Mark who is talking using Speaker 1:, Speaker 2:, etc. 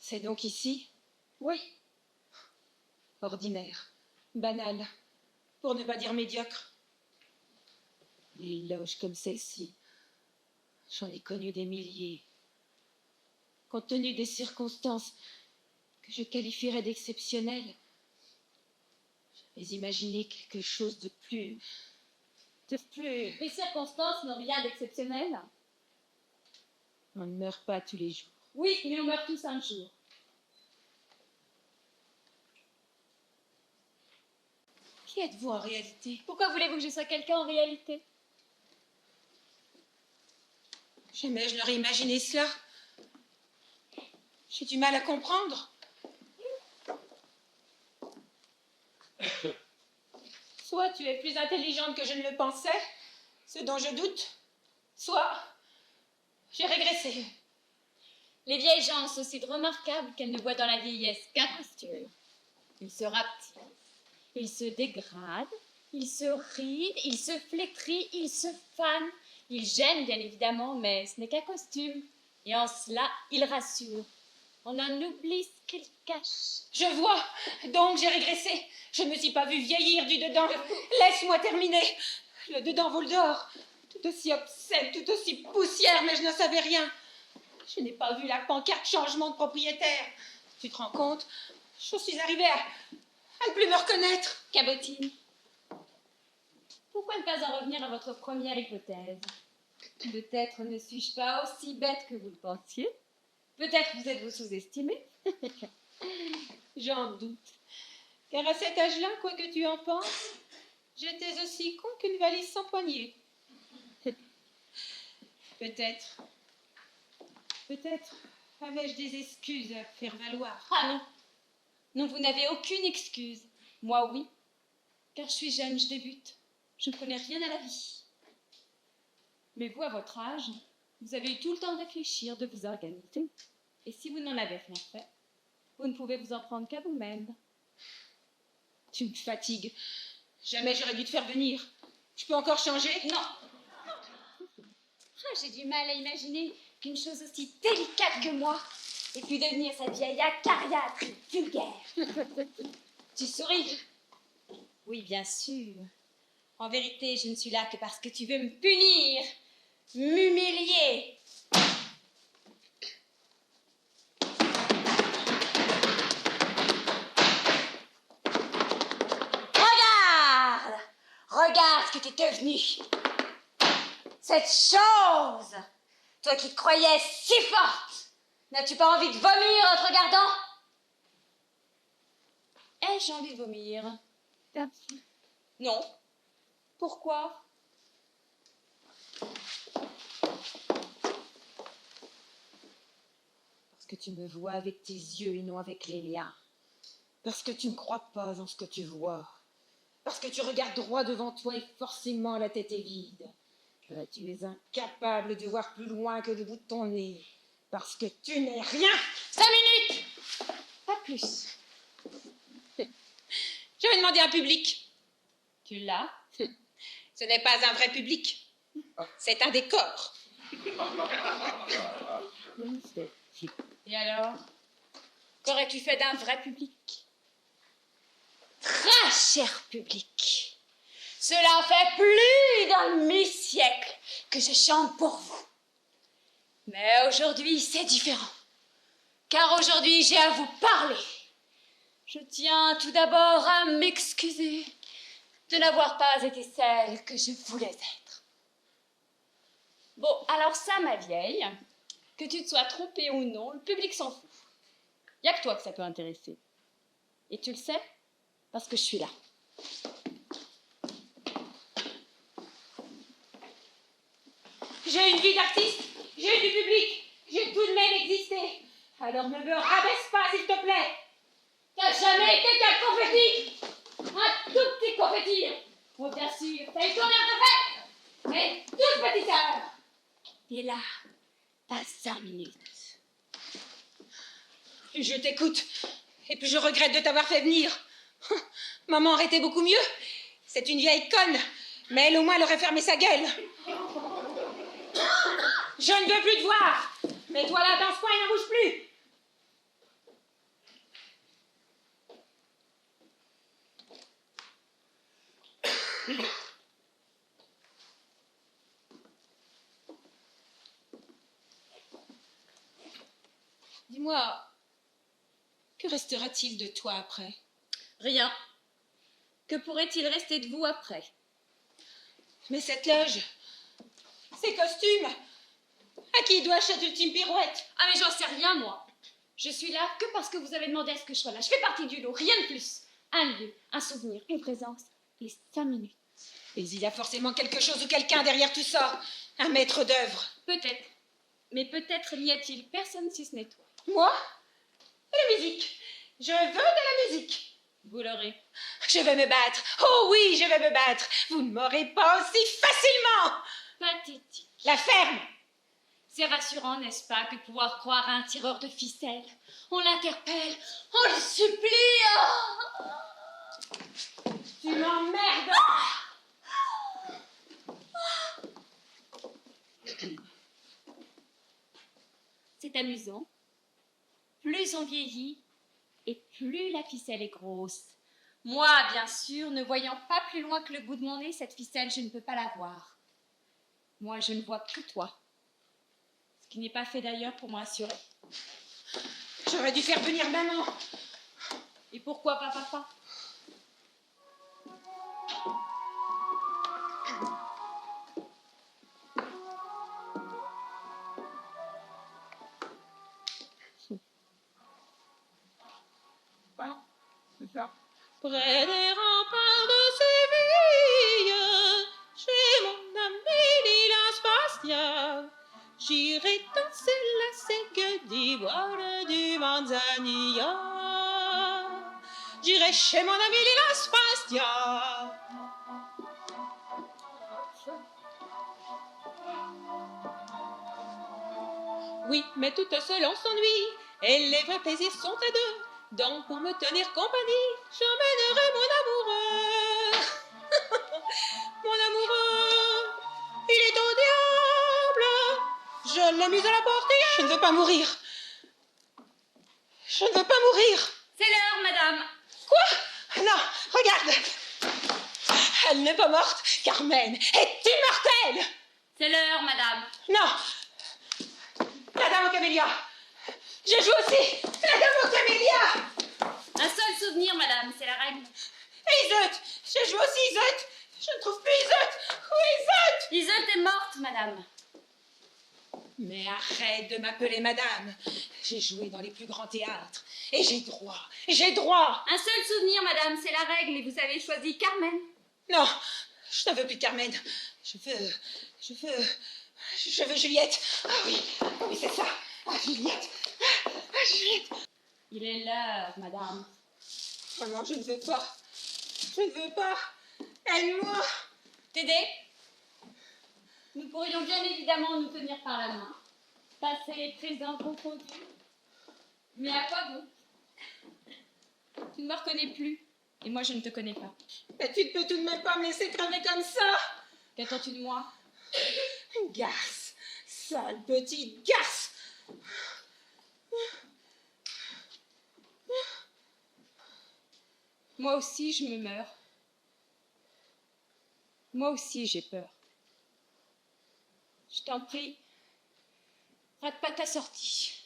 Speaker 1: C'est donc ici? Oui. Ordinaire, banal, pour ne pas dire médiocre. Des loges comme celle-ci, j'en ai connu des milliers. Compte tenu des circonstances que je qualifierais d'exceptionnelles, j'avais imaginé quelque chose de plus...
Speaker 2: Les circonstances n'ont rien d'exceptionnel.
Speaker 1: On ne meurt pas tous les jours.
Speaker 2: Oui, mais on meurt tous un jour.
Speaker 1: Qui êtes-vous en réalité?
Speaker 2: Pourquoi voulez-vous que je sois quelqu'un en réalité?
Speaker 1: Jamais je n'aurais imaginé cela. J'ai du mal à comprendre. Soit tu es plus intelligente que je ne le pensais, ce dont je doute, soit j'ai régressé.
Speaker 2: Les vieilles gens sont aussi remarquables qu'elles ne voient dans la vieillesse qu'un costume. Ils se rapetissent, ils se dégradent, ils se rident, ils se flétrissent, ils se fanent. Ils gênent, bien évidemment, mais ce n'est qu'un costume. Et en cela, ils rassurent. On en oublie ce qu'ils cachent.
Speaker 1: Je vois, donc j'ai régressé. Je ne me suis pas vue vieillir du dedans. Laisse-moi terminer. Le dedans vol d'or, tout aussi obscène, tout aussi poussière, mais je ne savais rien. Je n'ai pas vu la pancarte changement de propriétaire. Tu te rends compte? Je suis arrivée à ne plus me reconnaître.
Speaker 2: Cabotine, pourquoi ne pas en revenir à votre première hypothèse? Peut-être ne suis-je pas aussi bête que vous le pensiez. Peut-être vous êtes-vous sous-estimé.
Speaker 1: J'en doute. Car à cet âge-là, quoi que tu en penses, j'étais aussi con qu'une valise sans poignée. Peut-être avais-je des excuses à faire valoir.
Speaker 2: Ah non. Non, vous n'avez aucune excuse. Moi, oui. Car je suis jeune, je débute. Je ne connais rien à la vie. Mais vous, à votre âge, vous avez eu tout le temps de réfléchir, de vous organiser. Et si vous n'en avez rien fait, vous ne pouvez vous en prendre qu'à vous-même.
Speaker 1: Tu me fatigues. Jamais j'aurais dû te faire venir. Je peux encore changer?
Speaker 2: Non. Ah, j'ai du mal à imaginer qu'une chose aussi délicate que moi ait pu devenir cette vieille acariâtre et vulgaire. Tu souris? Oui, bien sûr. En vérité, je ne suis là que parce que tu veux me punir, m'humilier. Regarde ce que tu es devenue. Cette chose, toi qui te croyais si forte, n'as-tu pas envie de vomir en te regardant? Ai-je envie de vomir? Non. Pourquoi?
Speaker 1: Parce que tu me vois avec tes yeux et non avec les miens. Parce que tu ne crois pas en ce que tu vois. Parce que tu regardes droit devant toi et forcément la tête est vide. Tu es incapable de voir plus loin que le bout de ton nez. Parce que tu n'es rien.
Speaker 2: 5 minutes! Pas plus.
Speaker 1: Je vais demander un public.
Speaker 2: Tu l'as?
Speaker 1: Ce n'est pas un vrai public. C'est un décor.
Speaker 2: Et alors? Qu'aurais-tu fait d'un vrai public? Très cher public, cela fait plus d'un demi-siècle que je chante pour vous. Mais aujourd'hui, c'est différent. Car aujourd'hui, j'ai à vous parler. Je tiens tout d'abord à m'excuser de n'avoir pas été celle que je voulais être. Bon, alors ça, ma vieille, que tu te sois trompée ou non, le public s'en fout. Il n'y a que toi que ça peut intéresser. Et tu le sais, parce que je suis là.
Speaker 1: J'ai une vie d'artiste, j'ai du public, j'ai tout de même existé. Alors ne me rabaisse pas, s'il te plaît.
Speaker 2: T'as jamais été qu'un confetti? Un tout petit confetti. Oh, bien sûr, t'as une tournure de fête, mais toute petite heure. Et là, pas 5 minutes.
Speaker 1: Plus je t'écoute, et plus je regrette de t'avoir fait venir. Maman aurait été beaucoup mieux. C'est une vieille conne, mais elle au moins elle aurait fermé sa gueule. Je ne veux plus te voir. Mets-toi là dans ce coin et n'en bouge plus. Dis-moi, que restera-t-il de toi après?
Speaker 2: Rien. Que pourrait-il rester de vous après?
Speaker 1: Mais cette loge, ces costumes, à qui dois-je cette ultime pirouette?
Speaker 2: Ah mais j'en sais rien, moi. Je suis là que parce que vous avez demandé à ce que je sois là. Je fais partie du lot, rien de plus. Un lieu, un souvenir, une présence, et 5 minutes.
Speaker 1: Mais il y a forcément quelque chose ou quelqu'un derrière tout ça. Un maître d'œuvre.
Speaker 2: Peut-être. Mais peut-être n'y a-t-il personne si ce n'est toi.
Speaker 1: Moi? La musique. Je veux de la musique.
Speaker 2: Vous l'aurez.
Speaker 1: Je vais me battre. Oh oui, je vais me battre. Vous ne m'aurez pas aussi facilement.
Speaker 2: Pathétique.
Speaker 1: La ferme.
Speaker 2: C'est rassurant, n'est-ce pas, que de pouvoir croire à un tireur de ficelles. On l'interpelle, on le supplie.
Speaker 1: Tu m'emmerdes.
Speaker 2: C'est amusant. Plus on vieillit, et plus la ficelle est grosse. Moi, bien sûr, ne voyant pas plus loin que le bout de mon nez, cette ficelle, je ne peux pas la voir. Moi, je ne vois que toi. Ce qui n'est pas fait d'ailleurs pour me rassurer.
Speaker 1: J'aurais dû faire venir maman.
Speaker 2: Et pourquoi pas papa?
Speaker 1: Voilà, c'est ça. Près des remparts de Séville, chez mon ami Lila Spastia, j'irai danser la segue d'ivoire du Manzanilla. J'irai chez mon ami Lila Spastia. Oui, mais toute seule on s'ennuie, et les vrais plaisirs sont à deux. Donc pour me tenir compagnie, j'emmènerai mon amoureux. Mon amoureux, il est au diable. Je l'ai mis à la porte et je ne veux pas mourir. Je ne veux pas mourir.
Speaker 2: C'est l'heure, madame.
Speaker 1: Quoi? Non, regarde. Elle n'est pas morte. Carmen est immortelle.
Speaker 2: C'est l'heure, madame.
Speaker 1: Non. La dame aux camélias. Je joue aussi la dame aux camélias.
Speaker 2: Un seul souvenir, madame, c'est la règle.
Speaker 1: Et Iseut. Je joue aussi Iseut. Je ne trouve plus Iseut. Où est Iseut?
Speaker 2: Iseut est morte, madame.
Speaker 1: Mais arrête de m'appeler madame. J'ai joué dans les plus grands théâtres. Et j'ai droit. J'ai droit.
Speaker 2: Un seul souvenir, madame, c'est la règle, et vous avez choisi Carmen.
Speaker 1: Non, je ne veux plus Carmen. Je veux Juliette. Ah oui, c'est ça. Ah, Juliette. Ah, Juliette.
Speaker 2: Il est l'heure, madame.
Speaker 1: Vraiment, je ne veux pas. Je ne veux pas. Aide-moi.
Speaker 2: T'aider? Nous pourrions bien évidemment nous tenir par la main, passé et présent confondus. Mais à quoi bon? Tu ne me reconnais plus, et moi je ne te connais pas.
Speaker 1: Mais tu ne peux tout de même pas me laisser crever comme ça.
Speaker 2: Qu'attends-tu de moi?
Speaker 1: Garce. Sale petite garce.
Speaker 2: Moi aussi je me meurs. Moi aussi j'ai peur. Je t'en prie, rate pas ta sortie.